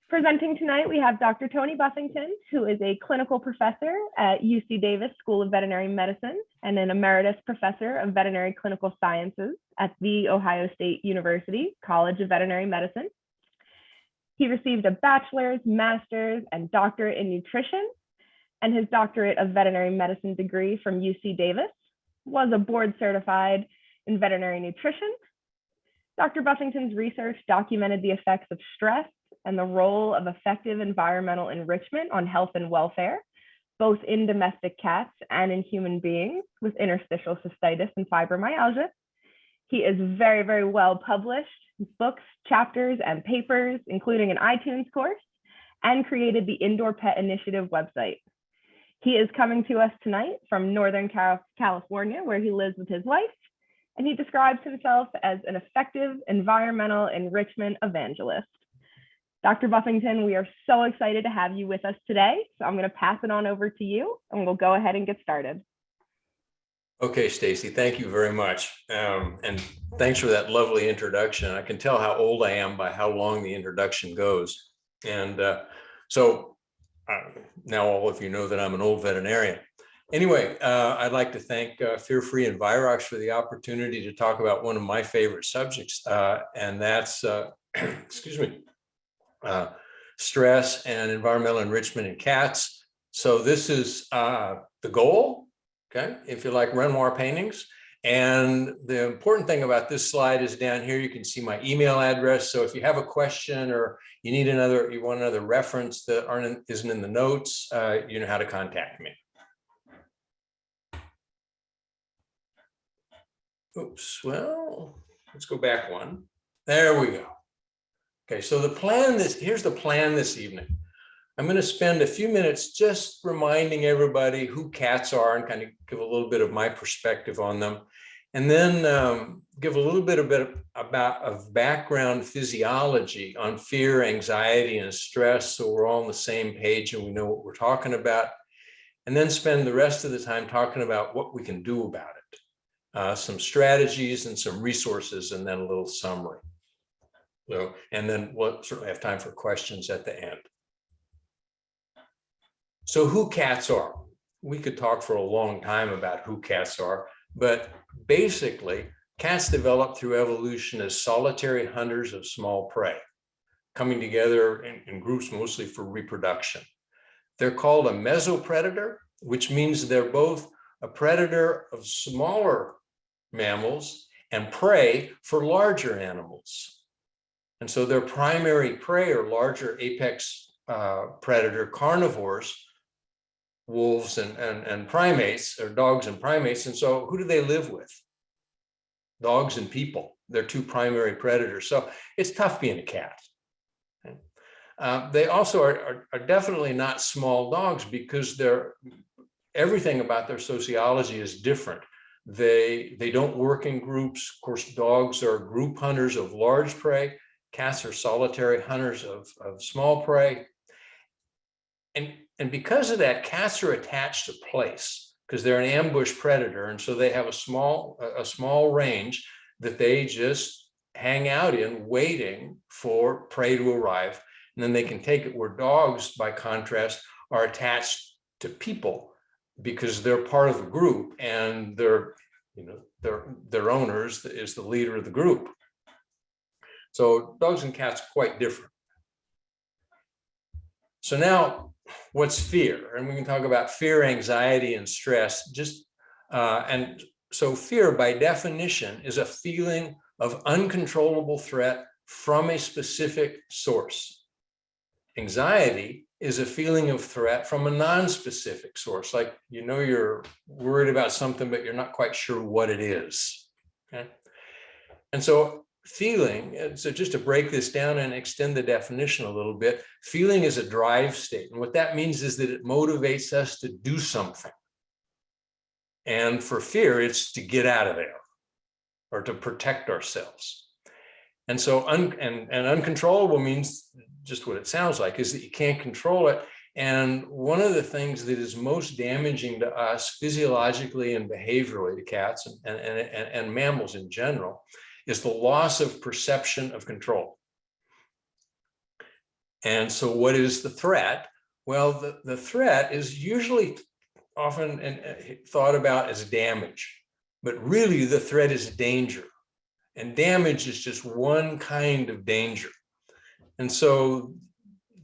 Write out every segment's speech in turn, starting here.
Presenting tonight, we have Dr. Tony Buffington, who is a clinical professor at UC Davis School of Veterinary Medicine and an emeritus professor of veterinary clinical sciences at The Ohio State University College of Veterinary Medicine. He received a bachelor's, master's, and doctorate in nutrition, and his doctorate of veterinary medicine degree from UC Davis, was a board certified in veterinary nutrition. Dr. Buffington's research documented the effects of stress and the role of effective environmental enrichment on health and welfare, both in domestic cats and in human beings with interstitial cystitis and fibromyalgia. He is very, very well published, books, chapters, and papers, including an iTunes course, and created the Indoor Pet Initiative website. He is coming to us tonight from Northern California, where he lives with his wife, and he describes himself as an effective environmental enrichment evangelist. Dr. Buffington, we are so excited to have you with us today. So I'm going to pass it on over to you, and we'll go ahead and get started. Okay, Stacy, thank you very much. And thanks for that lovely introduction. I can tell how old I am by how long the introduction goes. And now all of you know that I'm an old veterinarian. Anyway, I'd like to thank Fear Free and Virox for the opportunity to talk about one of my favorite subjects, and that's, excuse me, stress and environmental enrichment in cats. So this is the goal, okay, if you like Renoir paintings. And the important thing about this slide is down here, you can see my email address. So if you have a question or you need you want another reference that isn't in the notes, you know how to contact me. Oops, well, let's go back one. There we go. Okay, so here's the plan this evening. I'm going to spend a few minutes just reminding everybody who cats are and kind of give a little bit of my perspective on them. And then give a little bit of background physiology on fear, anxiety, and stress, so we're all on the same page and we know what we're talking about. And then spend the rest of the time talking about what we can do about it. Some strategies and some resources, and then a little summary. So, and then we'll certainly have time for questions at the end. So who cats are? We could talk for a long time about who cats are, but basically cats developed through evolution as solitary hunters of small prey, coming together in groups mostly for reproduction. They're called a mesopredator, which means they're both a predator of smaller mammals and prey for larger animals. And so their primary prey are larger apex predator carnivores, wolves and primates, or dogs and primates. And so who do they live with? Dogs and people. They're two primary predators. So it's tough being a cat. They also are definitely not small dogs because everything about their sociology is different. They don't work in groups. Of course, dogs are group hunters of large prey. Cats are solitary hunters of small prey. And because of that, cats are attached to place because they're an ambush predator. And so they have a small range that they just hang out in, waiting for prey to arrive. And then they can take it, where dogs, by contrast, are attached to people because they're part of the group, and their owners is the leader of the group. So dogs and cats are quite different. So now, what's fear? And we can talk about fear, anxiety, and stress. And so fear, by definition, is a feeling of uncontrollable threat from a specific source. Anxiety is a feeling of threat from a non-specific source, like you're worried about something, but you're not quite sure what it is. Okay? And so so just to break this down and extend the definition a little bit, feeling is a drive state. And what that means is that it motivates us to do something. And for fear, it's to get out of there or to protect ourselves. And so uncontrollable means just what it sounds like, is that you can't control it. And one of the things that is most damaging to us physiologically and behaviorally, to cats and mammals in general, is the loss of perception of control. And so what is the threat? Well, the threat is usually often thought about as damage, but really the threat is danger. And damage is just one kind of danger. And so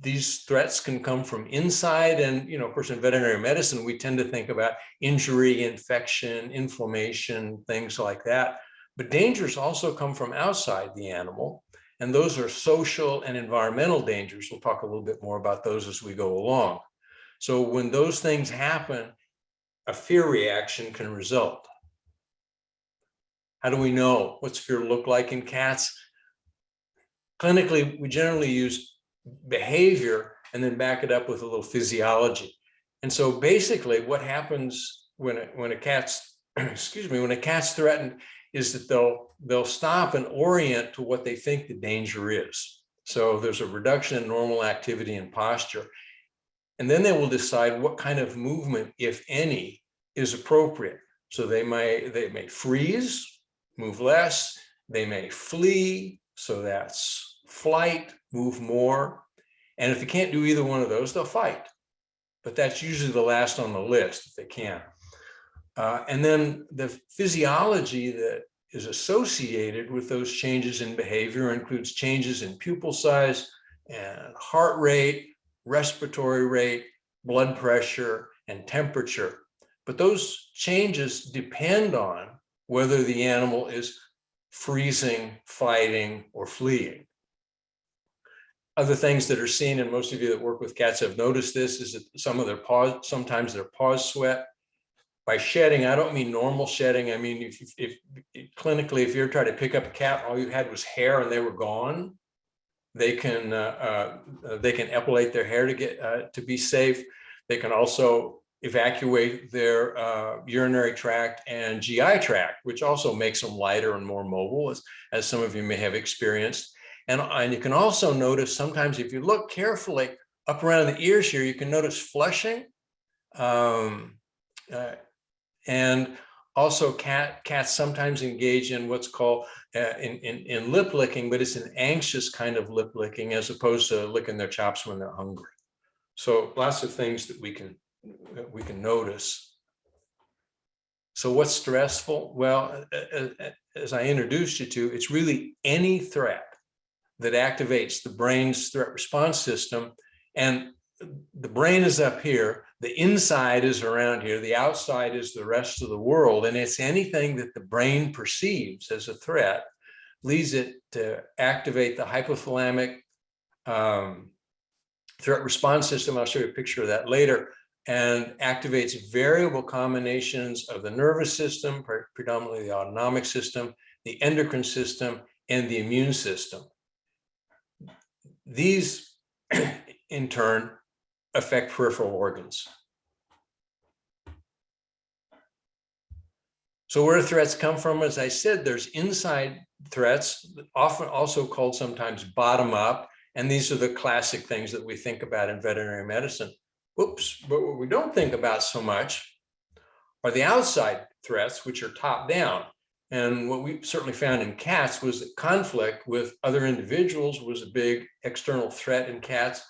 these threats can come from inside. And, of course, in veterinary medicine, we tend to think about injury, infection, inflammation, things like that. But dangers also come from outside the animal. And those are social and environmental dangers. We'll talk a little bit more about those as we go along. So when those things happen, a fear reaction can result. How do we know? What's fear look like in cats? Clinically, we generally use behavior and then back it up with a little physiology. And so basically what happens when a cat's, when a cat's threatened is that they'll stop and orient to what they think the danger is. So there's a reduction in normal activity and posture. And then they will decide what kind of movement, if any, is appropriate. So they may freeze, move less, they may flee, so that's flight, move more. And if they can't do either one of those, they'll fight. But that's usually the last on the list if they can. And then the physiology that is associated with those changes in behavior includes changes in pupil size and heart rate, respiratory rate, blood pressure, and temperature. But those changes depend on whether the animal is freezing, fighting, or fleeing. Other things that are seen, and most of you that work with cats have noticed this, is that sometimes their paws sweat. By shedding, I don't mean normal shedding. I mean, if clinically, if you're trying to pick up a cat, all you had was hair and they were gone, they can epilate their hair to get to be safe. They can also evacuate their urinary tract and GI tract, which also makes them lighter and more mobile, as some of you may have experienced. And you can also notice sometimes if you look carefully up around the ears here, you can notice flushing. And also cats sometimes engage in what's called in lip licking, but it's an anxious kind of lip licking as opposed to licking their chops when they're hungry. So lots of things that we can notice. So what's stressful? Well, as I introduced you to, it's really any threat that activates the brain's threat response system. And the brain is up here, the inside is around here, the outside is the rest of the world. And it's anything that the brain perceives as a threat leads it to activate the hypothalamic threat response system. I'll show you a picture of that later, and activates variable combinations of the nervous system, predominantly the autonomic system, the endocrine system, and the immune system. These, in turn, affect peripheral organs. So where threats come from, as I said, there's inside threats, often also called sometimes bottom up. And these are the classic things that we think about in veterinary medicine. Oops, but what we don't think about so much are the outside threats, which are top down. And what we certainly found in cats was that conflict with other individuals was a big external threat in cats.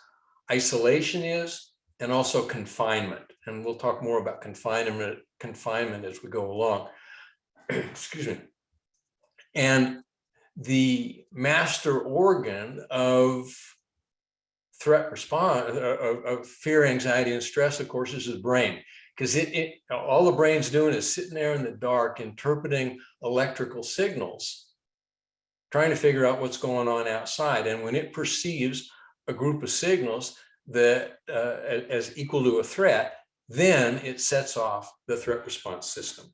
Isolation is, and also confinement. And we'll talk more about confinement as we go along. Excuse me. And the master organ of threat response, of fear, anxiety, and stress, of course, is the brain. Because all the brain's doing is sitting there in the dark, interpreting electrical signals, trying to figure out what's going on outside. And when it perceives a group of signals that as equal to a threat, then it sets off the threat response system.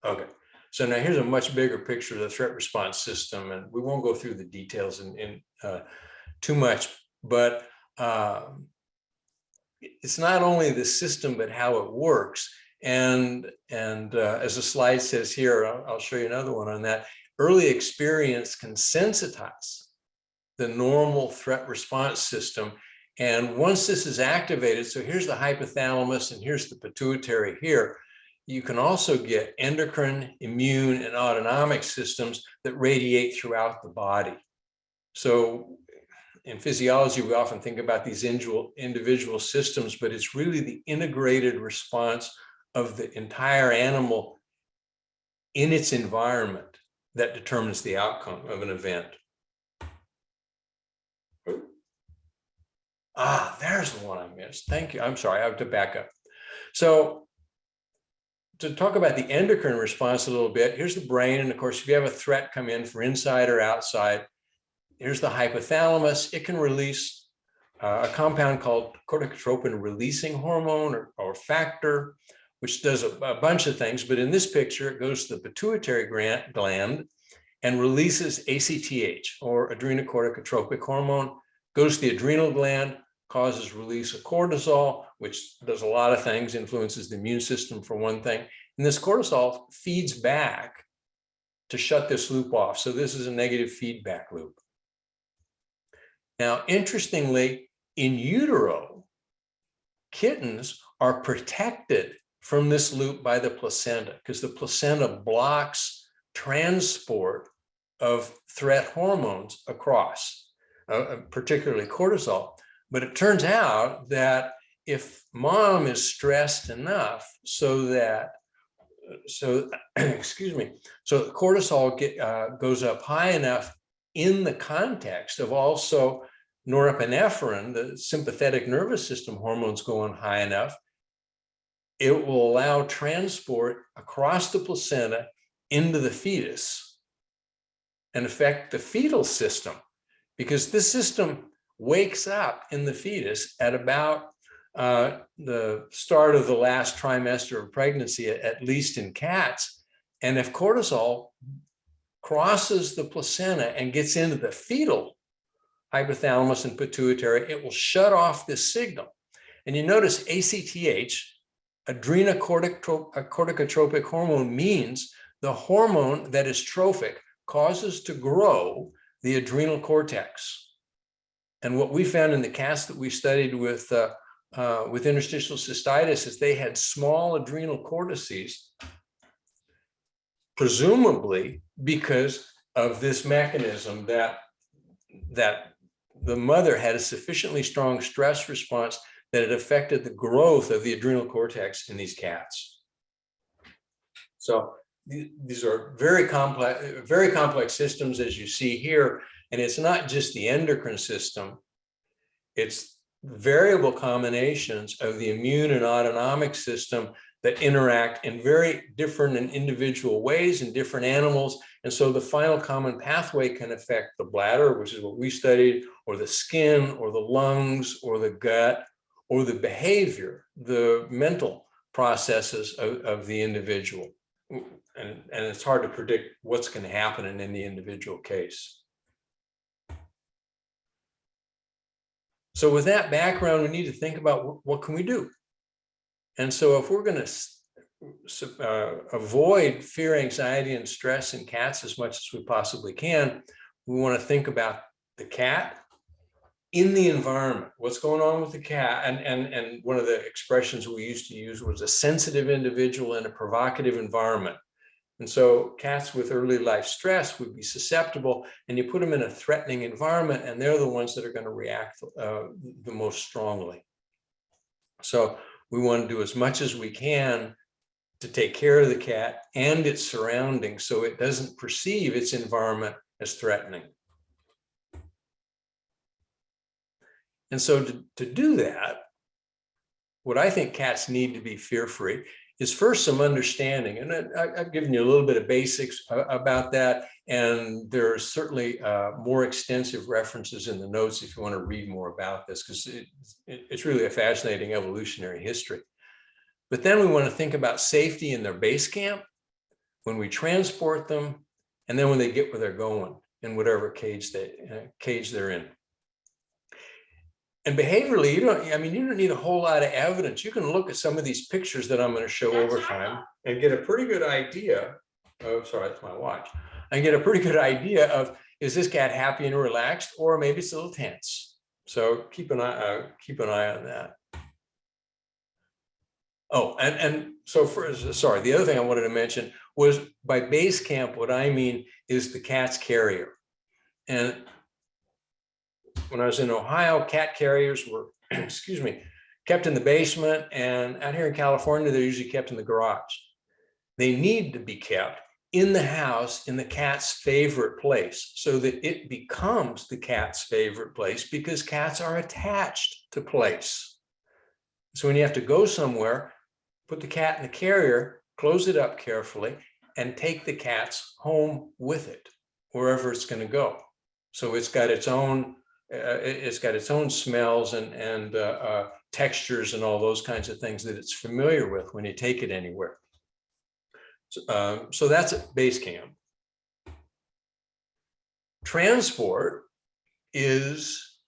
Okay, so now here's a much bigger picture of the threat response system, and we won't go through the details in too much, but it's not only the system, but how it works. And as the slide says here, I'll show you another one on that. Early experience can sensitize the normal threat response system. And once this is activated, so here's the hypothalamus and here's the pituitary here, you can also get endocrine, immune, and autonomic systems that radiate throughout the body. So in physiology, we often think about these individual systems, but it's really the integrated response of the entire animal in its environment that determines the outcome of an event. Ah, there's the one I missed. Thank you. I'm sorry, I have to back up. So to talk about the endocrine response a little bit, here's the brain. And of course, if you have a threat come in from inside or outside, here's the hypothalamus. It can release a compound called corticotropin releasing hormone or factor, which does a bunch of things. But in this picture, it goes to the pituitary gland and releases ACTH, or adrenocorticotropic hormone, goes to the adrenal gland, causes release of cortisol, which does a lot of things, influences the immune system for one thing. And this cortisol feeds back to shut this loop off. So this is a negative feedback loop. Now, interestingly, in utero, kittens are protected from this loop by the placenta because the placenta blocks transport of threat hormones across, particularly cortisol. But it turns out that if mom is stressed enough so that cortisol goes up high enough in the context of also norepinephrine, the sympathetic nervous system hormones going high enough, it will allow transport across the placenta into the fetus and affect the fetal system, because this system wakes up in the fetus at about the start of the last trimester of pregnancy, at least in cats. And if cortisol crosses the placenta and gets into the fetal hypothalamus and pituitary, it will shut off this signal. And you notice ACTH, adrenocorticotropic hormone, means the hormone that is trophic, causes to grow the adrenal cortex. And what we found in the cats that we studied with interstitial cystitis is they had small adrenal cortices, presumably because of this mechanism that the mother had a sufficiently strong stress response that it affected the growth of the adrenal cortex in these cats. So these are very complex systems, as you see here. And it's not just the endocrine system, it's variable combinations of the immune and autonomic system that interact in very different and individual ways in different animals. And so the final common pathway can affect the bladder, which is what we studied, or the skin, or the lungs, or the gut, or the behavior, the mental processes of the individual. And it's hard to predict what's going to happen in any individual case. So with that background, we need to think about what can we do? And so if we're going to avoid fear, anxiety, and stress in cats as much as we possibly can, we want to think about the cat in the environment. What's going on with the cat? And one of the expressions we used to use was a sensitive individual in a provocative environment. And so cats with early life stress would be susceptible, and you put them in a threatening environment, and they're the ones that are going to react the most strongly. So we want to do as much as we can to take care of the cat and its surroundings so it doesn't perceive its environment as threatening. And so to do that, what I think cats need to be fear-free is first some understanding. And I've given you a little bit of basics about that. And there are certainly more extensive references in the notes if you want to read more about this, because it's really a fascinating evolutionary history. But then we want to think about safety in their base camp, when we transport them, and then when they get where they're going in whatever cage they're in. And behaviorally, you don't need a whole lot of evidence. You can look at some of these pictures that I'm going to show over time and get a pretty good idea of, sorry, that's my watch. And get a pretty good idea of, is this cat happy and relaxed, or maybe it's a little tense? So keep an eye on that. Oh, and so the other thing I wanted to mention was by base camp, what I mean is the cat's carrier. And when I was in Ohio, cat carriers were, excuse me, kept in the basement, and out here in California, they're usually kept in the garage. They need to be kept in the house in the cat's favorite place so that it becomes the cat's favorite place, because cats are attached to place. So when you have to go somewhere, put the cat in the carrier, close it up carefully, and take the cats home with it, wherever it's going to go. So it's got its own smells and textures and all those kinds of things that it's familiar with when you take it anywhere. So that's at base camp. Transport is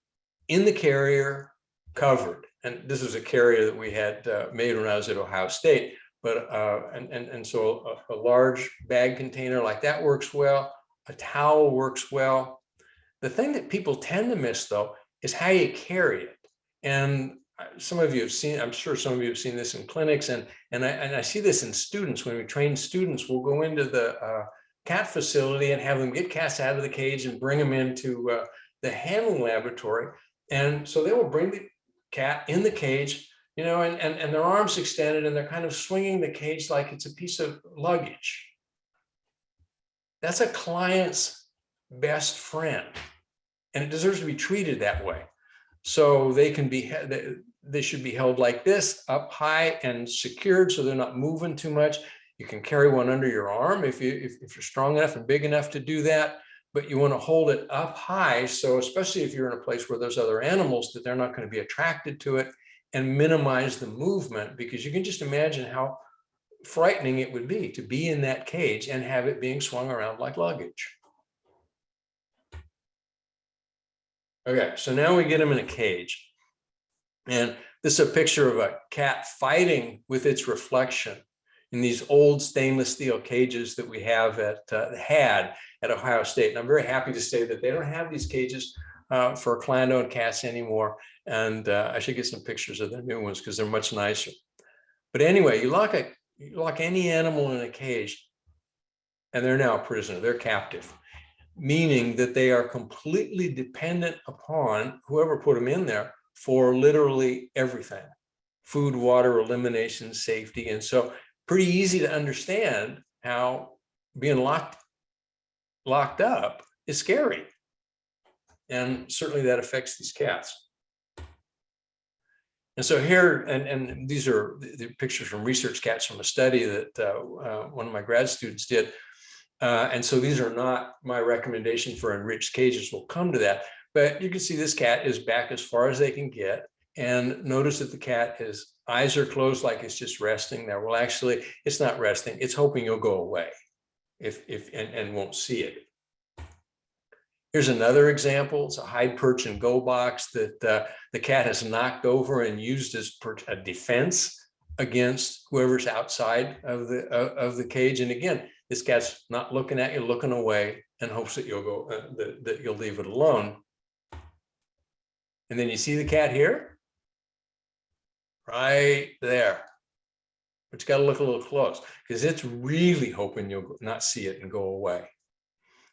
in the carrier, covered. And this is a carrier that we had made when I was at Ohio State. But so a large bag container like that works well. A towel works well. The thing that people tend to miss, though, is how you carry it. And some of you have seen, I'm sure some of you have seen this in clinics, and I see this in students. When we train students, we'll go into the cat facility and have them get cats out of the cage and bring them into the handling laboratory. And so they will bring the cat in the cage, you know, and their arms extended, and they're kind of swinging the cage like it's a piece of luggage. That's a client's best friend, and it deserves to be treated that way. So they can be, they should be held like this, up high and secured, so they're not moving too much. You can carry one under your arm if you're strong enough and big enough to do that, but you want to hold it up high. So especially if you're in a place where there's other animals, that they're not going to be attracted to it, and minimize the movement, because you can just imagine how frightening it would be to be in that cage and have it being swung around like luggage. Okay, so now we get them in a cage. And this is a picture of a cat fighting with its reflection in these old stainless steel cages that we have had at Ohio State. And I'm very happy to say that they don't have these cages for client-owned cats anymore. And I should get some pictures of the new ones, because they're much nicer. But anyway, you lock any animal in a cage, and they're now a prisoner, they're captive, meaning that they are completely dependent upon whoever put them in there for literally everything: food, water, elimination, safety. And so pretty easy to understand how being locked up is scary. And certainly that affects these cats. And so here, and these are the pictures from research cats from a study that one of my grad students did. And so these are not my recommendation for enriched cages. We'll come to that. But you can see this cat is back as far as they can get. And notice that the cat, his eyes are closed like it's just resting there. Well, actually, it's not resting. It's hoping you'll go away and won't see it. Here's another example. It's a hide, perch, and go box that the cat has knocked over and used as a defense against whoever's outside of the cage. And again, this cat's not looking at you, looking away, and hopes that you'll go that you'll leave it alone. And then you see the cat here, right there. But you got to look a little close, because it's really hoping you'll not see it and go away.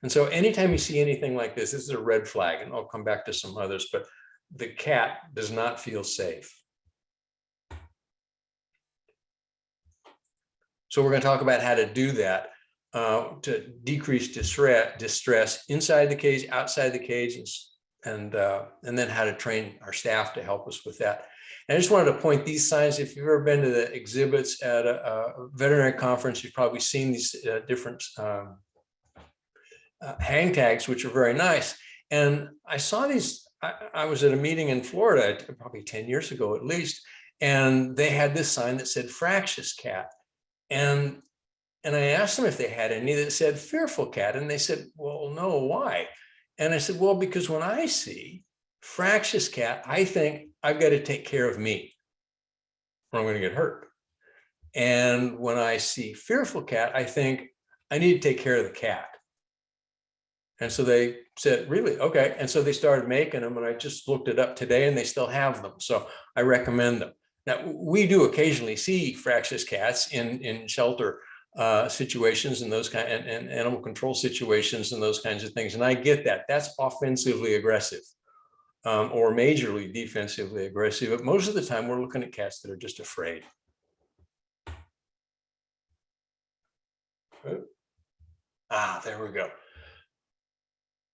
And so anytime you see anything like this is a red flag, and I'll come back to some others, but the cat does not feel safe. So we're going to talk about how to do that to decrease distress inside the cage, outside the cage, and then how to train our staff to help us with that. And I just wanted to point these signs. If you've ever been to the exhibits at a veterinary conference, you've probably seen these different hang tags, which are very nice. And I saw these, I was at a meeting in Florida probably 10 years ago at least, and they had this sign that said fractious cat. And I asked them if they had any that said fearful cat. And they said, well, no, why? And I said, well, because when I see fractious cat, I think I've got to take care of me or I'm going to get hurt. And when I see fearful cat, I think I need to take care of the cat. And so they said, really? Okay. And so they started making them, and I just looked it up today, and they still have them. So I recommend them. Now, we do occasionally see fractious cats in shelter situations and those kind, and animal control situations and those kinds of things. And I get that. That's offensively aggressive. or majorly defensively aggressive, but most of the time we're looking at cats that are just afraid. There we go.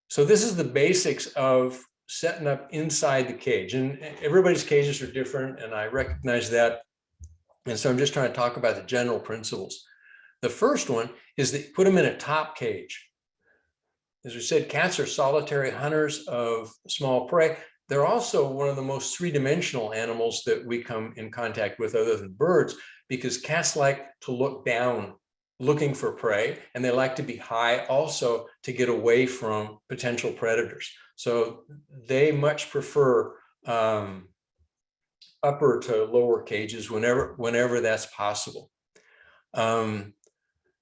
So this is the basics of setting up inside the cage, and everybody's cages are different, and I recognize that. And so I'm just trying to talk about the general principles. The first one is that you put them in a top cage. As we said, cats are solitary hunters of small prey. They're also one of the most three-dimensional animals that we come in contact with other than birds, because cats like to look down looking for prey, and they like to be high also to get away from potential predators. So they much prefer upper to lower cages whenever that's possible.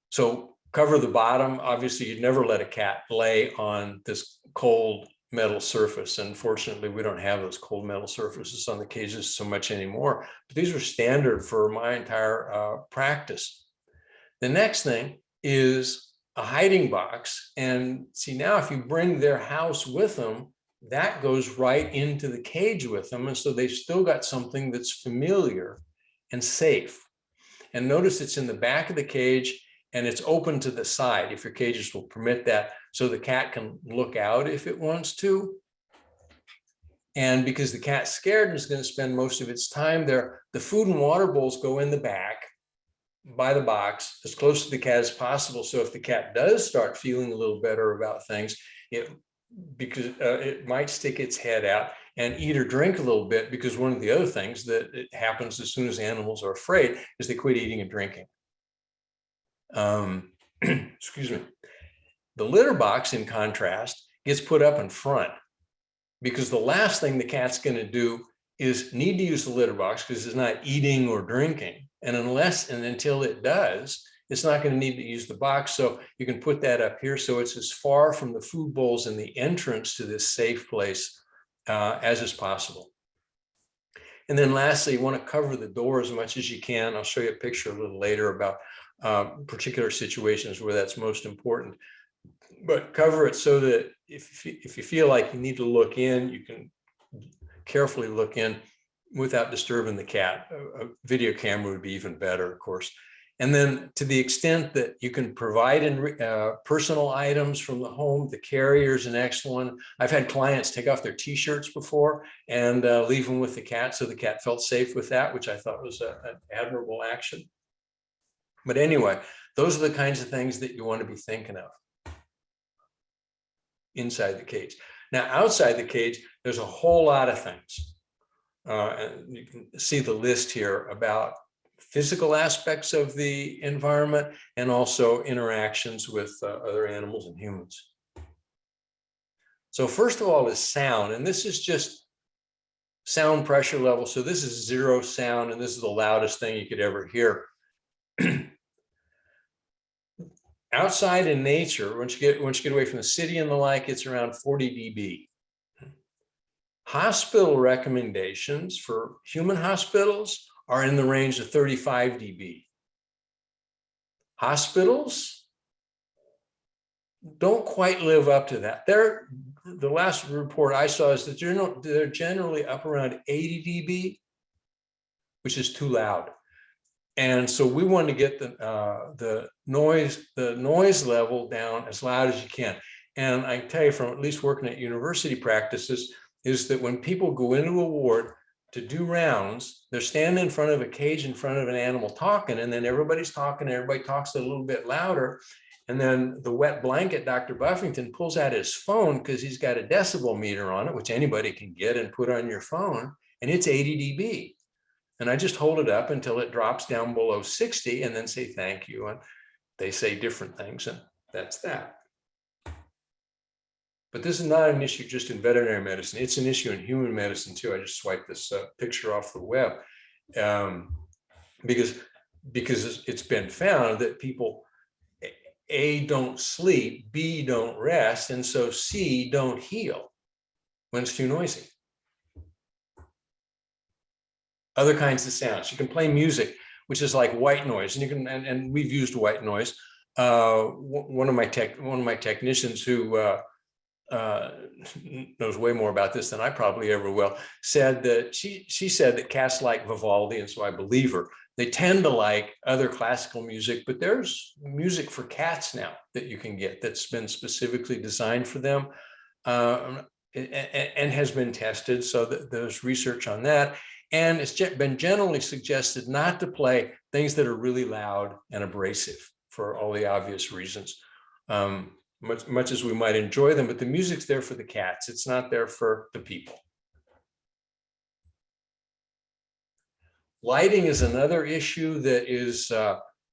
So cover the bottom. Obviously, you'd never let a cat lay on this cold metal surface. Unfortunately, we don't have those cold metal surfaces on the cages so much anymore, but these were standard for my entire practice. The next thing is a hiding box. And see, now if you bring their house with them, that goes right into the cage with them. And so they've still got something that's familiar and safe. And notice it's in the back of the cage and it's open to the side if your cages will permit that, so the cat can look out if it wants to. And because the cat's scared and is going to spend most of its time there, the food and water bowls go in the back by the box as close to the cat as possible. So if the cat does start feeling a little better about things, it might stick its head out and eat or drink a little bit, because one of the other things that happens as soon as animals are afraid is they quit eating and drinking. Excuse me. The litter box, in contrast, gets put up in front, because the last thing the cat's going to do is need to use the litter box, because it's not eating or drinking. And unless and until it does, it's not going to need to use the box. So you can put that up here, so it's as far from the food bowls and the entrance to this safe place as is possible. And then lastly, you want to cover the door as much as you can. I'll show you a picture a little later about particular situations where that's most important. But cover it so that if you feel like you need to look in, you can carefully look in without disturbing the cat. A video camera would be even better, of course. And then to the extent that you can provide personal items from the home, the carrier is an excellent one. I've had clients take off their t-shirts before and leave them with the cat, so the cat felt safe with that, which I thought was an admirable action. But anyway, those are the kinds of things that you want to be thinking of inside the cage. Now, outside the cage, there's a whole lot of things. And you can see the list here about physical aspects of the environment and also interactions with other animals and humans. So first of all is sound, and this is just sound pressure level. So this is 0 sound, and this is the loudest thing you could ever hear. Outside in nature, once you get away from the city and the like, it's around 40 dB. Hospital recommendations for human hospitals are in the range of 35 dB. Hospitals don't quite live up to that. The last report I saw is that they're generally up around 80 dB, which is too loud. And so we want to get the noise level down as loud as you can. And I can tell you from at least working at university practices is that when people go into a ward to do rounds, they're standing in front of a cage in front of an animal talking, and then everybody's talking, everybody talks a little bit louder. And then the wet blanket, Dr. Buffington pulls out his phone because he's got a decibel meter on it, which anybody can get and put on your phone, and it's 80 dB. And I just hold it up until it drops down below 60 and then say thank you. And they say different things, and that's that. But this is not an issue just in veterinary medicine. It's an issue in human medicine too. I just swiped this picture off the web because it's been found that people, A, don't sleep, B, don't rest, and so C, don't heal when it's too noisy. Other kinds of sounds. You can play music, which is like white noise, and you can, and we've used white noise. One of my technicians who knows way more about this than I probably ever will, said that she said that cats like Vivaldi, and so I believe her. They tend to like other classical music, but there's music for cats now that you can get that's been specifically designed for them, and has been tested. So there's research on that. And it's been generally suggested not to play things that are really loud and abrasive for all the obvious reasons. Much as we might enjoy them, but the music's there for the cats. It's not there for the people. Lighting is another issue that is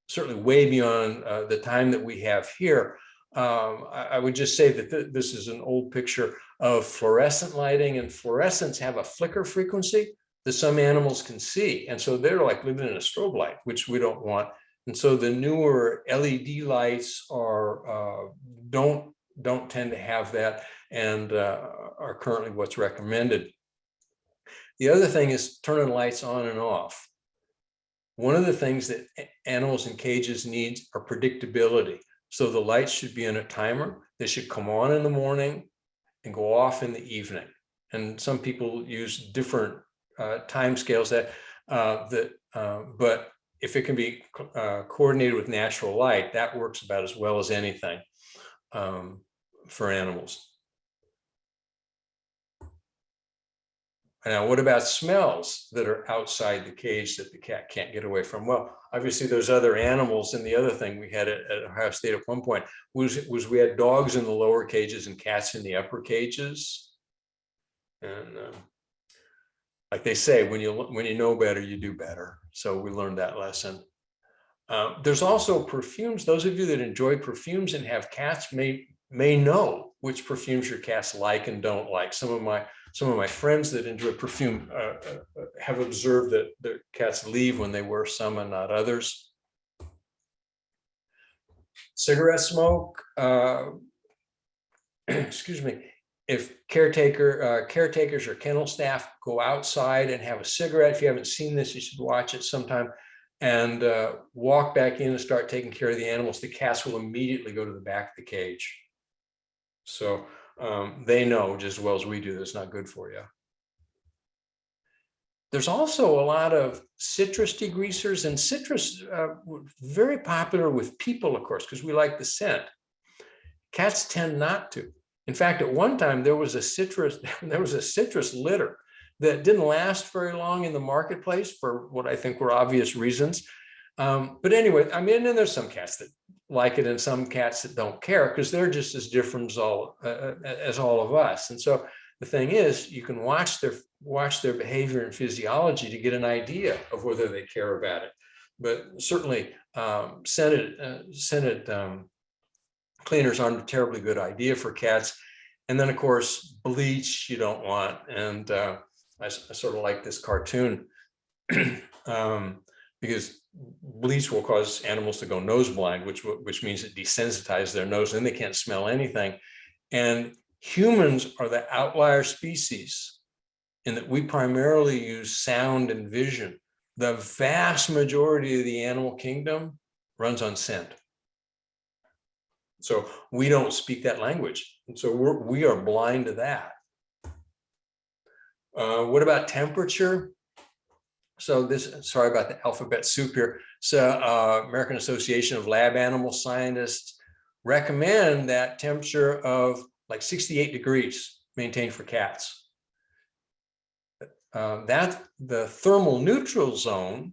certainly way beyond the time that we have here. I would just say that this is an old picture of fluorescent lighting, and fluorescents have a flicker frequency that some animals can see. And so they're like living in a strobe light, which we don't want. And so the newer LED lights are don't tend to have that, and are currently what's recommended. The other thing is turning lights on and off. One of the things that animals in cages need are predictability. So the lights should be in a timer. They should come on in the morning and go off in the evening. And some people use different time scales but if it can be coordinated with natural light, that works about as well as anything for animals. Now, what about smells that are outside the cage that the cat can't get away from? Well, obviously there's other animals, and the other thing we had at Ohio State at one point was we had dogs in the lower cages and cats in the upper cages. And like they say, when you know better, you do better. So we learned that lesson. There's also perfumes. Those of you that enjoy perfumes and have cats may know which perfumes your cats like and don't like. Some of my friends that enjoy perfume have observed that their cats leave when they wear some and not others. Cigarette smoke, excuse me. If caretakers or kennel staff go outside and have a cigarette, if you haven't seen this, you should watch it sometime, and walk back in and start taking care of the animals, the cats will immediately go to the back of the cage. So they know just as well as we do that's not good for you. There's also a lot of citrus degreasers, and citrus very popular with people, of course, because we like the scent. Cats tend not to. In fact, at one time there was a citrus litter that didn't last very long in the marketplace for what I think were obvious reasons. But anyway, I mean, and there's some cats that like it and some cats that don't care, because they're just as different as all of us. And so the thing is, you can watch their behavior and physiology to get an idea of whether they care about it. But certainly scented cleaners aren't a terribly good idea for cats. And then, of course, bleach you don't want. And I sort of like this cartoon because bleach will cause animals to go nose blind, which means it desensitizes their nose, and they can't smell anything. And humans are the outlier species in that we primarily use sound and vision. The vast majority of the animal kingdom runs on scent. So we don't speak that language. And so we are blind to that. What about temperature? So sorry about the alphabet soup here. So American Association of Lab Animal Scientists recommend that temperature of like 68 degrees maintained for cats. That the thermal neutral zone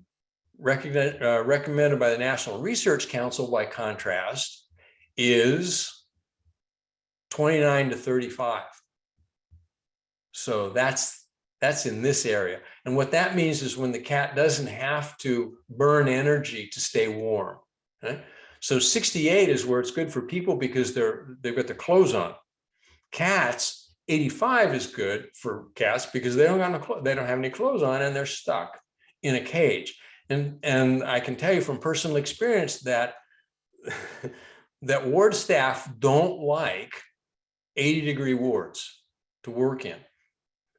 recommended by the National Research Council, by contrast, is 29 to 35. So that's in this area. And what that means is when the cat doesn't have to burn energy to stay warm. Right? So 68 is where it's good for people because they've got their clothes on. Cats, 85 is good for cats because they don't have any clothes on and they're stuck in a cage. And I can tell you from personal experience that that ward staff don't like 80-degree wards to work in.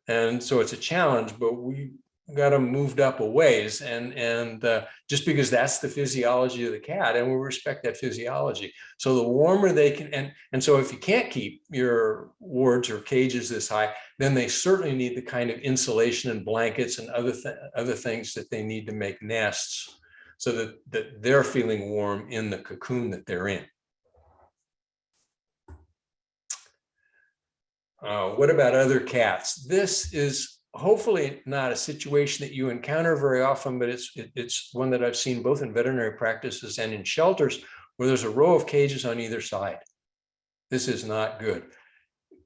And so it's a challenge, but moved up a ways, and just because that's the physiology of the cat, and we respect that physiology. So the warmer they can, and so if you can't keep your wards or cages this high, then they certainly need the kind of insulation and blankets and other things that they need to make nests, so that they're feeling warm in the cocoon that they're in. What about other cats? This is hopefully not a situation that you encounter very often, but it's one that I've seen both in veterinary practices and in shelters, where there's a row of cages on either side. This is not good.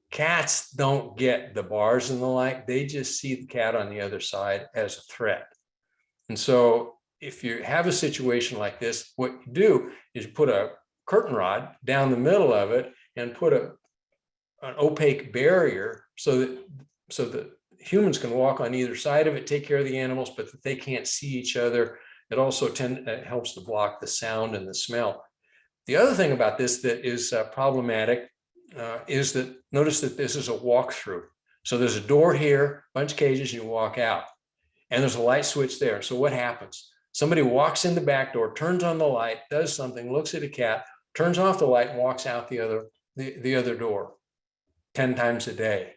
Cats don't get the bars and the like. They just see the cat on the other side as a threat. And so if you have a situation like this, what you do is put a curtain rod down the middle of it and put an opaque barrier so that humans can walk on either side of it, take care of the animals, but that they can't see each other. It also helps to block the sound and the smell. The other thing about this that is problematic is that, notice that this is a walkthrough. So there's a door here, bunch of cages, and you walk out, and there's a light switch there. So what happens? Somebody walks in the back door, turns on the light, does something, looks at a cat, turns off the light, and walks out the other door 10 times a day.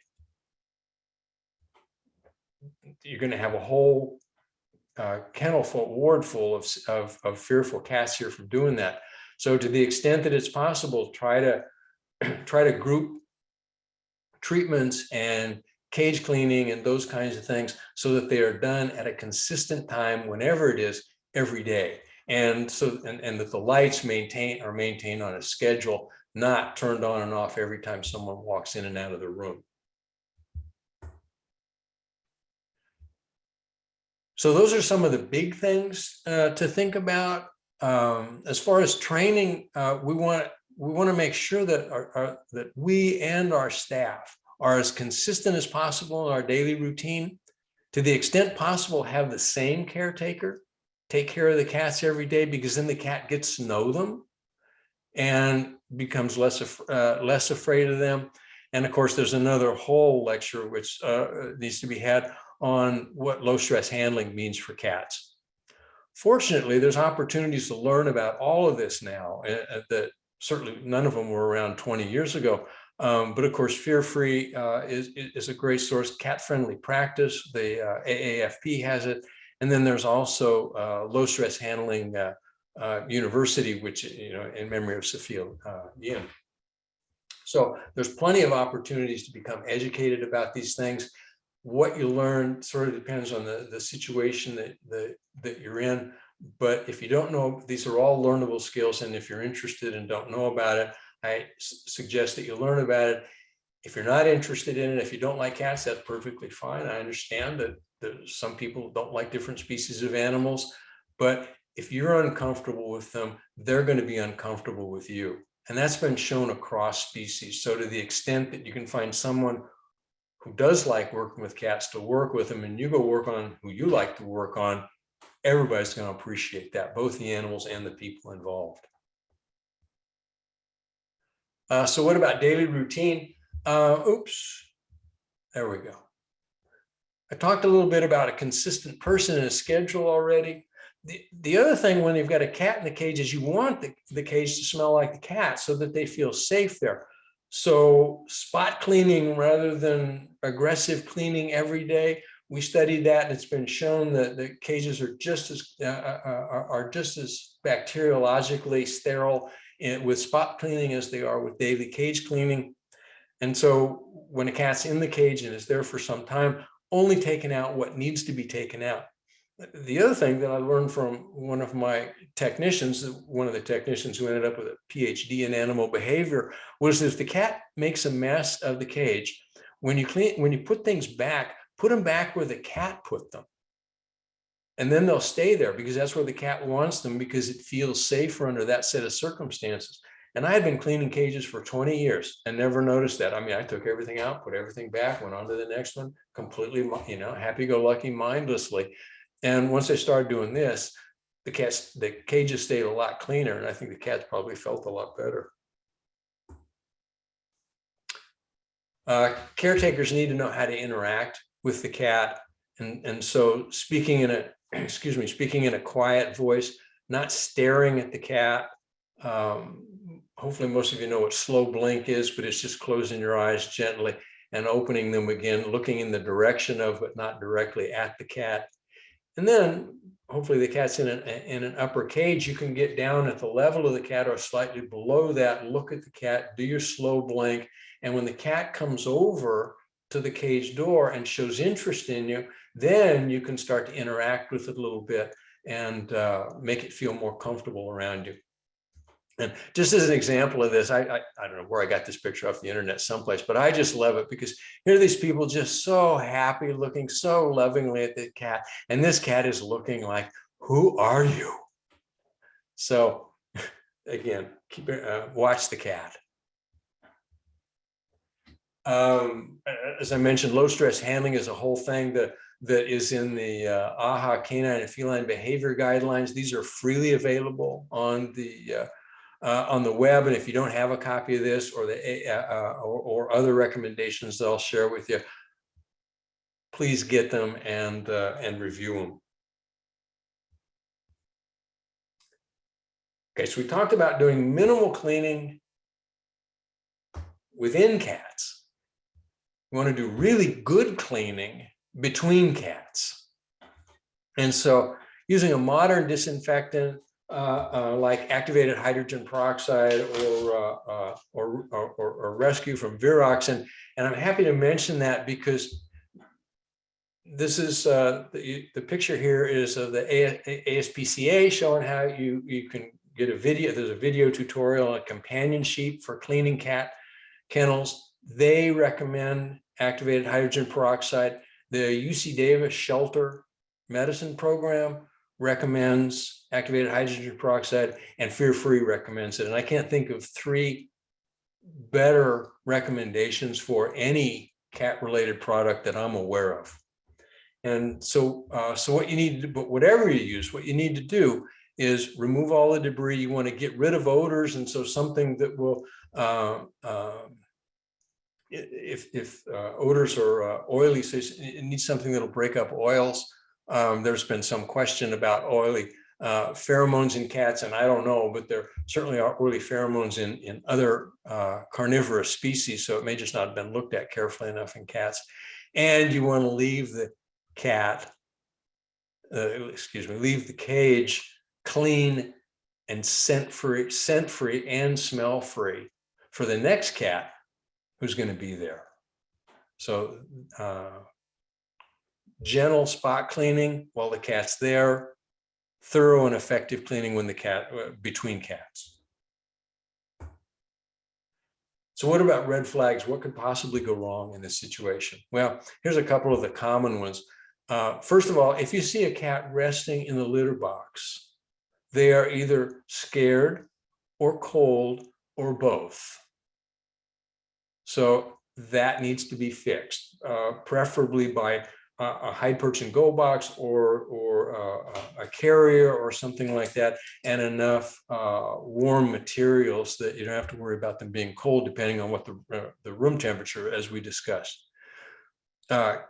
You're going to have a whole kennel full, ward full of fearful cats here from doing that. So to the extent that it's possible, try to group treatments and cage cleaning and those kinds of things so that they are done at a consistent time, whenever it is, every day. And so, and that the lights are maintained on a schedule, not turned on and off every time someone walks in and out of the room. So those are some of the big things to think about. As far as training, we want to make sure that that we and our staff are as consistent as possible in our daily routine. To the extent possible, have the same caretaker take care of the cats every day, because then the cat gets to know them and becomes less afraid of them. And of course, there's another whole lecture which needs to be had on what low stress handling means for cats. Fortunately, there's opportunities to learn about all of this now that certainly none of them were around 20 years ago. But of course, Fear Free is a great source. Cat Friendly Practice, the AAFP has it. And then there's also Low Stress Handling University, which, in memory of Sophia Yin. So there's plenty of opportunities to become educated about these things. What you learn sort of depends on the situation that you're in. But if you don't know, these are all learnable skills. And if you're interested and don't know about it, I suggest that you learn about it. If you're not interested in it, if you don't like cats, that's perfectly fine. I understand that some people don't like different species of animals, but if you're uncomfortable with them, they're going to be uncomfortable with you. And that's been shown across species. So to the extent that you can find someone who does like working with cats to work with them, and you go work on who you like to work on, everybody's going to appreciate that, both the animals and the people involved. So what about daily routine? Oops, there we go. I talked a little bit about a consistent person and a schedule already. The other thing when you've got a cat in the cage is you want the cage to smell like the cat so that they feel safe there. So spot cleaning rather than aggressive cleaning every day. We studied that, and it's been shown that the cages are just as bacteriologically sterile with spot cleaning as they are with daily cage cleaning. And so when a cat's in the cage and is there for some time, only taking out what needs to be taken out. The other thing that I learned from one of my technicians, one of the technicians who ended up with a PhD in animal behavior, was if the cat makes a mess of the cage, when you put things back, put them back where the cat put them. And then they'll stay there because that's where the cat wants them, because it feels safer under that set of circumstances. And I had been cleaning cages for 20 years and never noticed that. I mean, I took everything out, put everything back, went on to the next one, completely, happy-go-lucky, mindlessly. And once I started doing this, the cages stayed a lot cleaner, and I think the cats probably felt a lot better. Caretakers need to know how to interact with the cat And so speaking in a, excuse me, speaking in a quiet voice, not staring at the cat. Hopefully most of you know what slow blink is, but it's just closing your eyes gently and opening them again, looking in the direction of, but not directly at the cat. And then hopefully the cat's in an upper cage. You can get down at the level of the cat or slightly below that, look at the cat, do your slow blink. And when the cat comes over to the cage door and shows interest in you, then you can start to interact with it a little bit and make it feel more comfortable around you. And just as an example of this, I don't know where I got this picture off the internet someplace, but I just love it because here are these people just so happy, looking so lovingly at the cat. And this cat is looking like, who are you? So again, watch the cat. As I mentioned, low stress handling is a whole thing that is in the AHA Canine and Feline Behavior Guidelines. These are freely available on the web, and if you don't have a copy of this or or other recommendations that I'll share with you, please get them and review them. Okay, so we talked about doing minimal cleaning within cats. We want to do really good cleaning between cats, and so using a modern disinfectant like activated hydrogen peroxide or rescue from Virox. And I'm happy to mention that because this is the picture here is of the ASPCA showing how you can get a video. There's a video tutorial, a companion sheet for cleaning cat kennels. They recommend activated hydrogen peroxide. The UC Davis Shelter Medicine Program recommends activated hydrogen peroxide, and Fear Free recommends it. And I can't think of three better recommendations for any cat-related product that I'm aware of. And so, what you need to do, but whatever you use, what you need to do is remove all the debris. You want to get rid of odors, and so something that will, if odors are oily, so it needs something that'll break up oils. There's been some question about oily pheromones in cats, and I don't know, but there certainly are oily pheromones in other carnivorous species, so it may just not have been looked at carefully enough in cats. And you want to leave the cat, leave the cage clean and scent-free and smell-free for the next cat who's going to be there. So gentle spot cleaning while the cat's there, thorough and effective cleaning when the cat between cats. So what about red flags? What could possibly go wrong in this situation? Well, here's a couple of the common ones. First of all, if you see a cat resting in the litter box, they are either scared or cold or both. So that needs to be fixed, preferably by a hide, perch, and go box or a carrier or something like that, and enough warm materials that you don't have to worry about them being cold, depending on what the room temperature, as we discussed.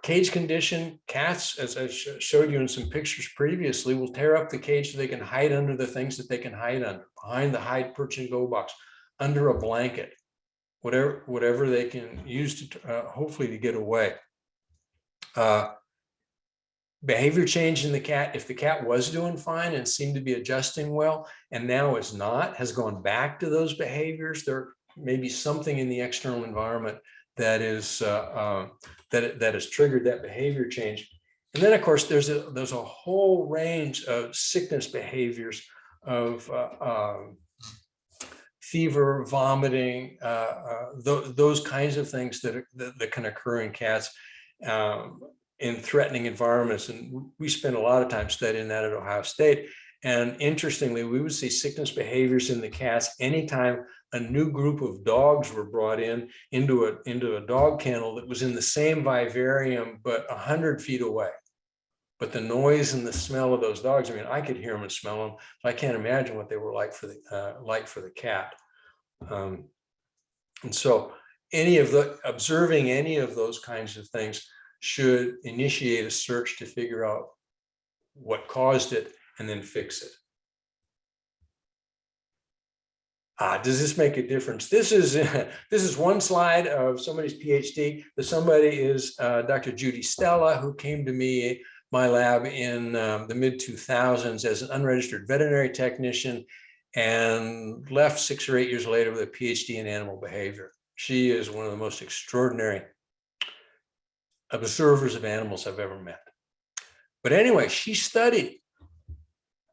Cage condition, cats, as I showed you in some pictures previously, will tear up the cage so they can hide under the things that they can hide under, behind the hide, perch, and go box, under a blanket, whatever they can use to hopefully to get away. Behavior change in the cat. If the cat was doing fine and seemed to be adjusting well, and now is not, has gone back to those behaviors, there may be something in the external environment that is that has triggered that behavior change. And then, of course, there's a whole range of sickness behaviors of fever, vomiting, those kinds of things that can occur in cats in threatening environments. And we spend a lot of time studying that at Ohio State. And interestingly, we would see sickness behaviors in the cats anytime a new group of dogs were brought into a dog kennel that was in the same vivarium, but 100 feet away. But the noise and the smell of those dogs, I mean, I could hear them and smell them. So I can't imagine what they were like for the cat. And so observing any of those kinds of things should initiate a search to figure out what caused it and then fix it. Does this make a difference? This is one slide of somebody's PhD. Somebody is Dr. Judy Stella, who came to me, my lab, in the mid-2000s as an unregistered veterinary technician and left 6 or 8 years later with a PhD in animal behavior. She is one of the most extraordinary observers of animals I've ever met. But anyway, she studied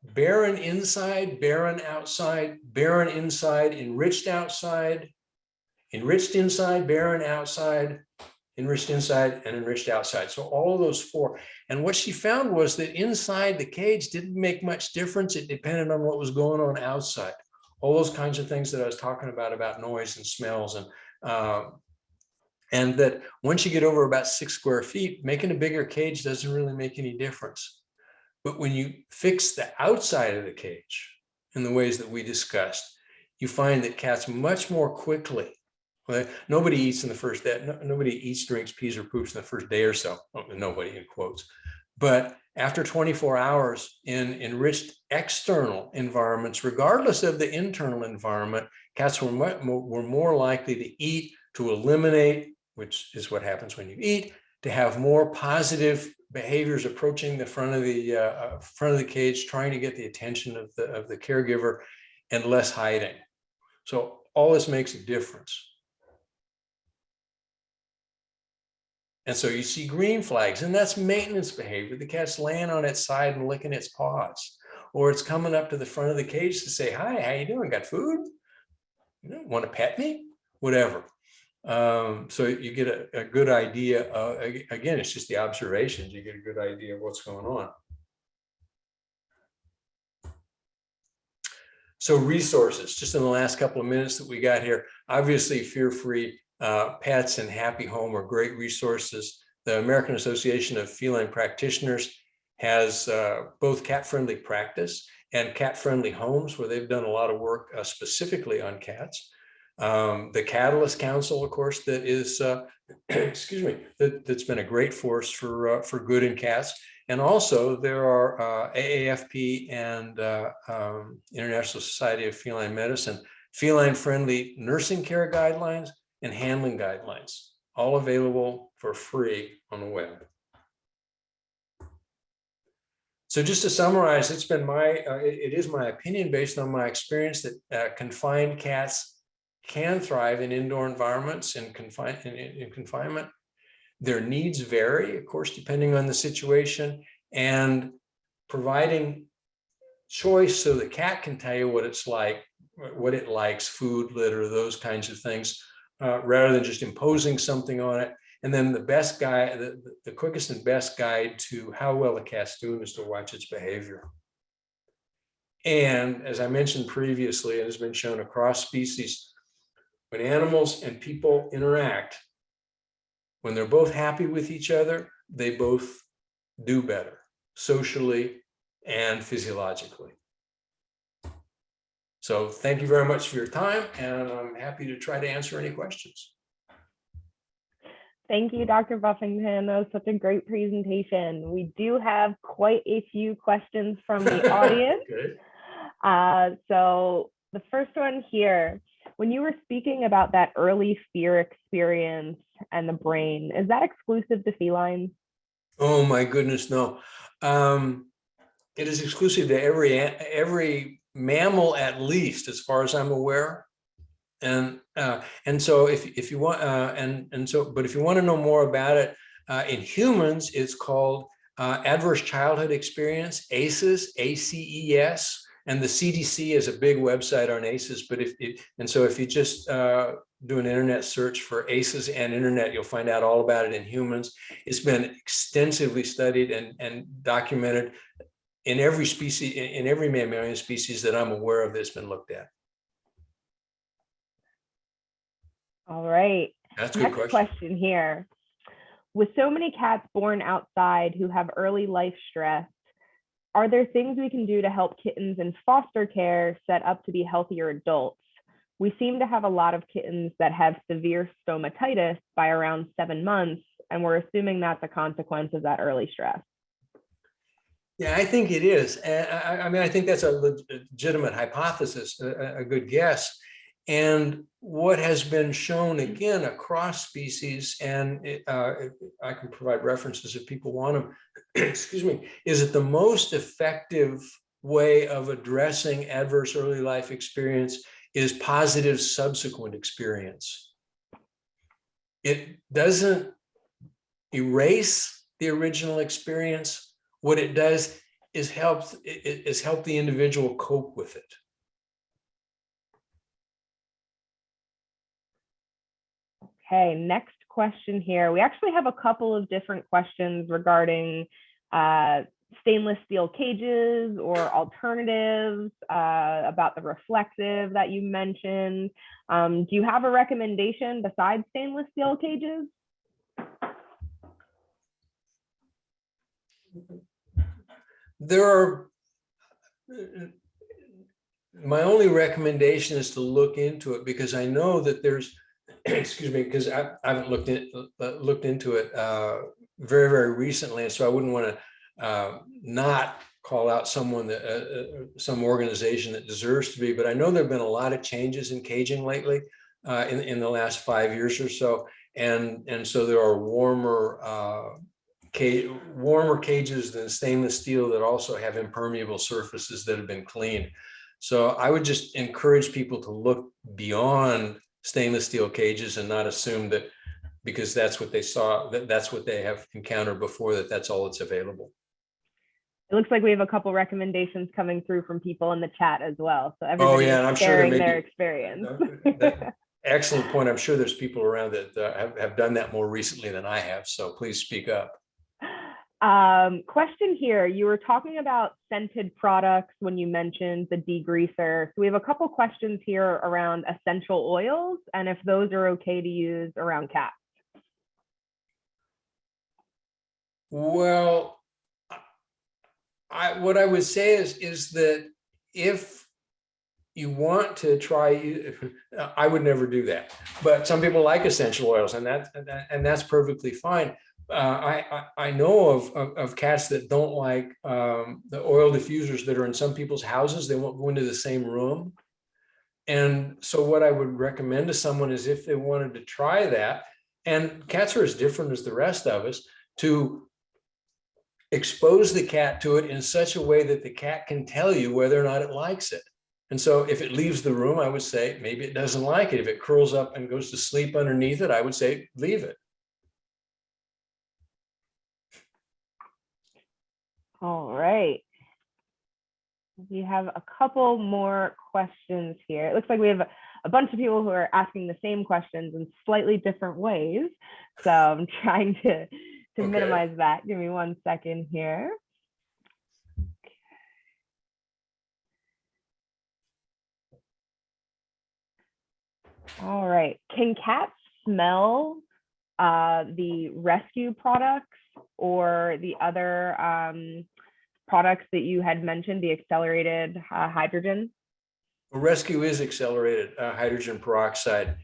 barren inside, barren outside, barren inside, enriched outside, enriched inside, barren outside, enriched inside, and enriched outside. So all of those 4. And what she found was that inside the cage didn't make much difference. It depended on what was going on outside. All those kinds of things that I was talking about noise and smells, and that once you get over about 6 square feet, making a bigger cage doesn't really make any difference. But when you fix the outside of the cage in the ways that we discussed, you find that cats much more quickly, nobody eats in the first day, nobody eats, drinks, pees, or poops in the first day or so, nobody in quotes. But after 24 hours in enriched external environments, regardless of the internal environment, cats were more likely to eat, to eliminate, which is what happens when you eat, to have more positive behaviors approaching the front of the cage, trying to get the attention of the caregiver, and less hiding. So all this makes a difference. And so you see green flags, and that's maintenance behavior. The cat's laying on its side and licking its paws, or it's coming up to the front of the cage to say, "Hi, how you doing? Got food? Want to pet me?" Whatever. So you get a good idea. Again, it's just the observations. You get a good idea of what's going on. So resources, just in the last couple of minutes that we got here, obviously fear-free pets and happy home are great resources. The American Association of Feline Practitioners has both cat-friendly practice and cat-friendly homes, where they've done a lot of work specifically on cats. The Catalyst Council, of course, that is, excuse me, that's been a great force for good in cats. And also there are AAFP and International Society of Feline Medicine, feline-friendly nursing care guidelines and handling guidelines, all available for free on the web. So just to summarize, it's been it is my opinion based on my experience that confined cats can thrive in indoor environments in confinement. Their needs vary, of course, depending on the situation, and providing choice so the cat can tell you what it's like, what it likes, food, litter, those kinds of things, rather than just imposing something on it. And then the best guide, the quickest and best guide to how well the cat's doing is to watch its behavior. And as I mentioned previously, it has been shown across species, when animals and people interact, when they're both happy with each other, they both do better socially and physiologically. So thank you very much for your time, and I'm happy to try to answer any questions. Thank you, Dr. Buffington. That was such a great presentation. We do have quite a few questions from the audience. Okay. So the first one here, when you were speaking about that early fear experience and the brain, is that exclusive to felines? Oh my goodness, no. It is exclusive to every mammal, at least, as far as I'm aware. And so if you want, but if you want to know more about it, in humans, it's called adverse childhood experience, ACEs, ACES. And the CDC is a big website on ACEs, but if you just do an internet search for ACEs and internet, you'll find out all about it in humans. It's been extensively studied and documented in every species, in every mammalian species that I'm aware of that's been looked at. All right. That's a good Next question here. With so many cats born outside who have early life stress, are there things we can do to help kittens in foster care set up to be healthier adults? We seem to have a lot of kittens that have severe stomatitis by around 7 months and we're assuming that's a consequence of that early stress. Yeah, I think it is. And I mean, I think that's a legitimate hypothesis, a good guess. And what has been shown again across species, and I can provide references if people want them, excuse me, is that the most effective way of addressing adverse early life experience is positive subsequent experience. It doesn't erase the original experience. What it does is help the individual cope with it. Okay, next question here. We actually have a couple of different questions regarding stainless steel cages or alternatives, about the reflective that you mentioned. Do you have a recommendation besides stainless steel cages? There are, my only recommendation is to look into it, because I know that there's, excuse me, because I haven't looked into it very, very recently, and so I wouldn't want to not call out someone that some organization that deserves to be. But I know there have been a lot of changes in caging lately in the last 5 years or so, and so there are warmer cages than stainless steel that also have impermeable surfaces that have been cleaned. So I would just encourage people to look beyond stainless steel cages and not assume that because that's what they saw, that's what they have encountered before, that's all that's available. It looks like we have a couple recommendations coming through from people in the chat as well. So everybody and I'm sharing sure their experience. Excellent point. I'm sure there's people around that have done that more recently than I have. So please speak up. Question here. You were talking about scented products when you mentioned the degreaser. So we have a couple questions here around essential oils and if those are okay to use around cats. Well, what I would say is that if you want to try, I would never do that. But some people like essential oils, and that's perfectly fine. I know of cats that don't like the oil diffusers that are in some people's houses. They won't go into the same room. And so what I would recommend to someone is if they wanted to try that, and cats are as different as the rest of us, to expose the cat to it in such a way that the cat can tell you whether or not it likes it. And so if it leaves the room, I would say maybe it doesn't like it. If it curls up and goes to sleep underneath it, I would say leave it. All right. We have a couple more questions here. It looks like we have a bunch of people who are asking the same questions in slightly different ways. So I'm trying to minimize that. Give me 1 second here. All right. Can cats smell the rescue products or the other products that you had mentioned, the accelerated hydrogen? Rescue is accelerated hydrogen peroxide.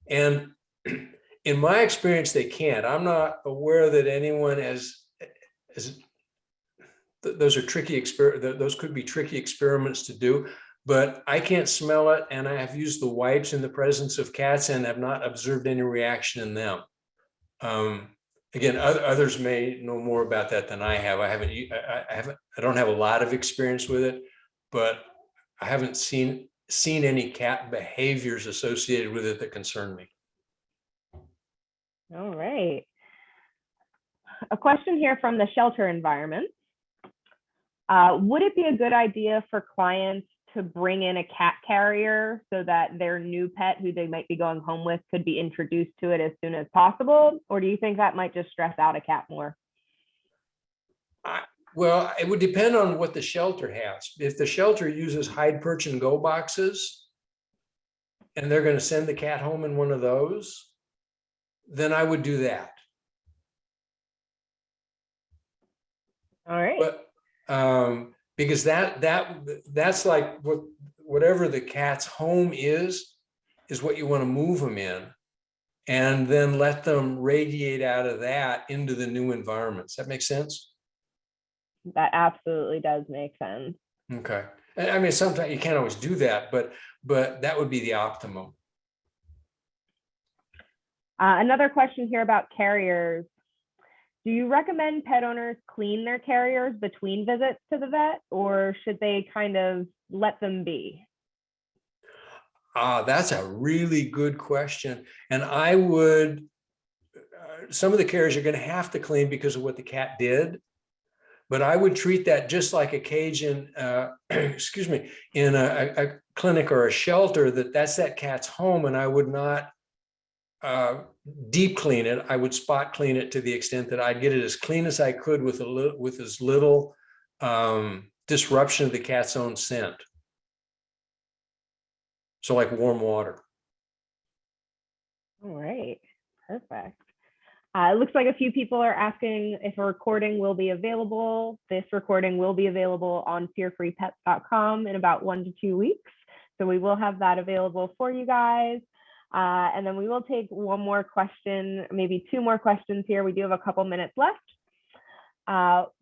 And in my experience, they can't. I'm not aware that anyone those are tricky those could be tricky experiments to do, but I can't smell it. And I have used the wipes in the presence of cats and have not observed any reaction in them. Again, others may know more about that than I have. I don't have a lot of experience with it, but I haven't seen any cat behaviors associated with it that concern me. All right. A question here from the shelter environment. Would it be a good idea for clients to bring in a cat carrier so that their new pet who they might be going home with could be introduced to it as soon as possible? Or do you think that might just stress out a cat more? Well, it would depend on what the shelter has. If the shelter uses hide, perch, and go boxes, and they're going to send the cat home in one of those, then I would do that. All right. But because that's like whatever the cat's home is what you want to move them in. and then let them radiate out of that into the new environments. That makes sense? That absolutely does make sense. Okay. I mean, sometimes you can't always do that, but that would be the optimum. Another question here about carriers. Do you recommend pet owners clean their carriers between visits to the vet, or should they kind of let them be? That's a really good question. And I would, some of the carriers are going to have to clean because of what the cat did. But I would treat that just like a cage in, excuse me, in a clinic or a shelter, that's that cat's home, and I would not deep clean it. I would spot clean it to the extent that I'd get it as clean as I could with as little disruption of the cat's own scent. So like warm water. All right, perfect. It looks like a few people are asking if a recording will be available. This recording will be available on fearfreepets.com in about 1 to 2 weeks. So we will have that available for you guys. And then we will take one more question, maybe 2 more questions here. We do have a couple minutes left.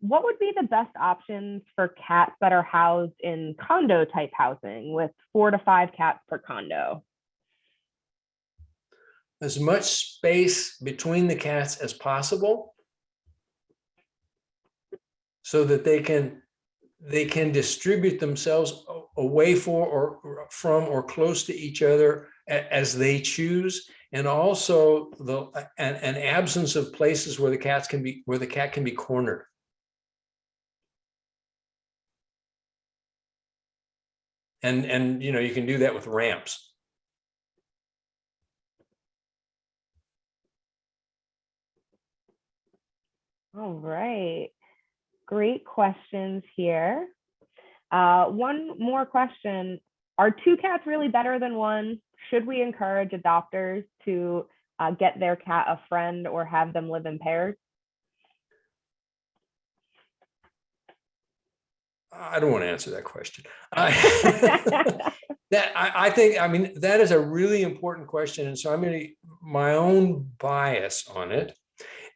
What would be the best options for cats that are housed in condo type housing with 4 to 5 cats per condo? As much space between the cats as possible so that they can distribute themselves away from or close to each other as they choose, and also an absence of places where the cat can be cornered. And you know, you can do that with ramps. All right, great questions here. One more question. Are 2 cats really better than 1? Should we encourage adopters to get their cat a friend or have them live in pairs? I don't want to answer that question. I think, I mean, that is a really important question. And so I'm going to my own bias on it.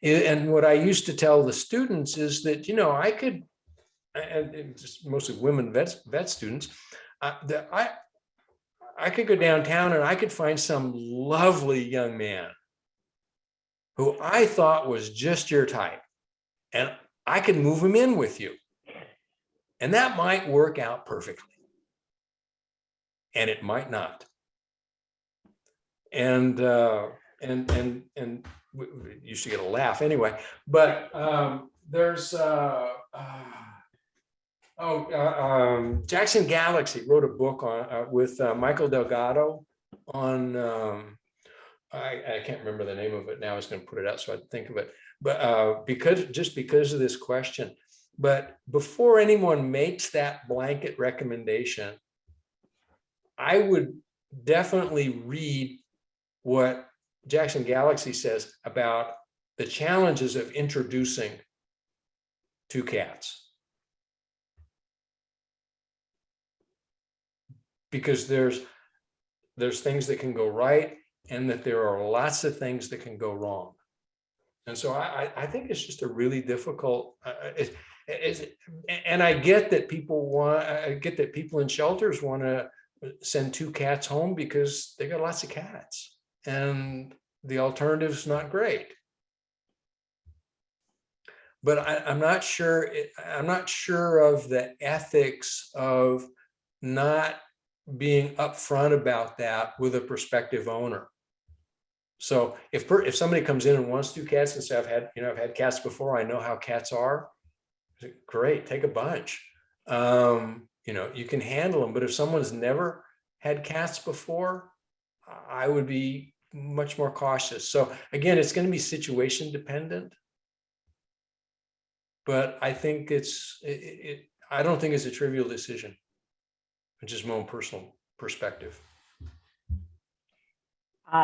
And what I used to tell the students is that, you know, I could, and just mostly women vet students, that I could go downtown and I could find some lovely young man who I thought was just your type, and I could move him in with you. And that might work out perfectly. And it might not. And we used to get a laugh anyway, but there's Jackson Galaxy wrote a book on with Michael Delgado on I can't remember the name of it now. I was going to put it out so I'd think of it, but because of this question. But before anyone makes that blanket recommendation, I would definitely read what Jackson Galaxy says about the challenges of introducing 2 cats. Because there's things that can go right, and that there are lots of things that can go wrong. And so I think it's just a really difficult, and I get that people in shelters want to send 2 cats home because they got lots of cats and the alternative's not great. But I'm not sure of the ethics of not being upfront about that with a prospective owner. So if somebody comes in and wants 2 cats and say, I've had cats before, I know how cats are, great, take a bunch. You can handle them. But if someone's never had cats before, I would be much more cautious. So again, it's going to be situation dependent. But I think I don't think it's a trivial decision. It's just my own personal perspective.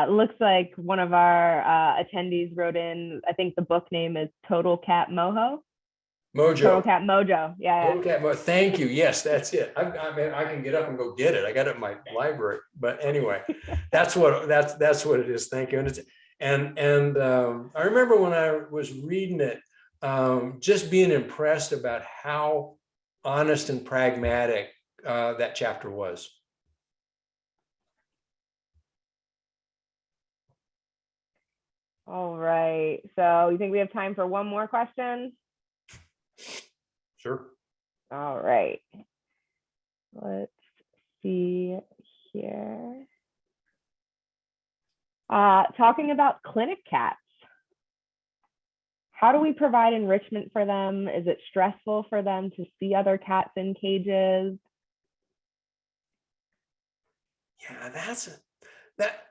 Looks like one of our attendees wrote in, I think the book name is Total Cat Mojo. Total Cat Mojo. Yeah. Total Cat Mojo. Thank you. Yes, that's it. I can get up and go get it. I got it in my library. But anyway, that's what it is. Thank you. I remember when I was reading it, just being impressed about how honest and pragmatic that chapter was. All right. So you think we have time for one more question? Sure. All right. Let's see here. Talking about clinic cats. How do we provide enrichment for them? Is it stressful for them to see other cats in cages? Yeah,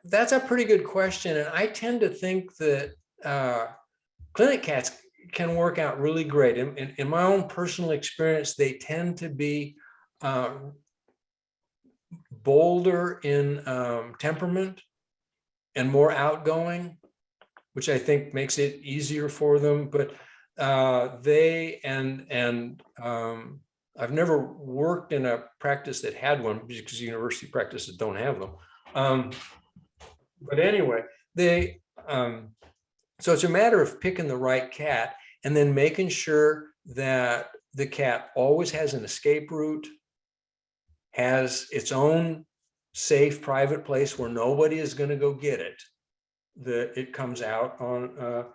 that's a pretty good question. And I tend to think that clinic cats can work out really great. In my own personal experience, they tend to be bolder in temperament and more outgoing, which I think makes it easier for them. But I've never worked in a practice that had one, because university practices don't have them. But anyway, so it's a matter of picking the right cat and then making sure that the cat always has an escape route, has its own safe private place where nobody is going to go get it, that it comes out on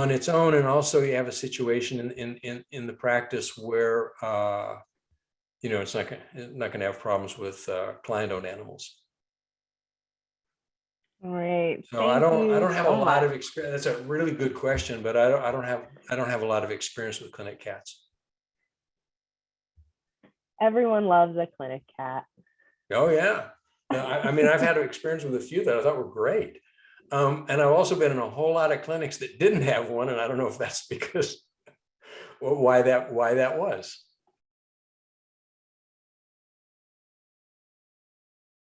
its own. And also you have a situation in the practice where it's not going to have problems with client-owned animals. All right. So I don't have a lot of experience. That's a really good question, but I don't have a lot of experience with clinic cats. Everyone loves a clinic cat. Oh yeah. I mean, I've had experience with a few that I thought were great. And I've also been in a whole lot of clinics that didn't have one. And I don't know if that's because why that was.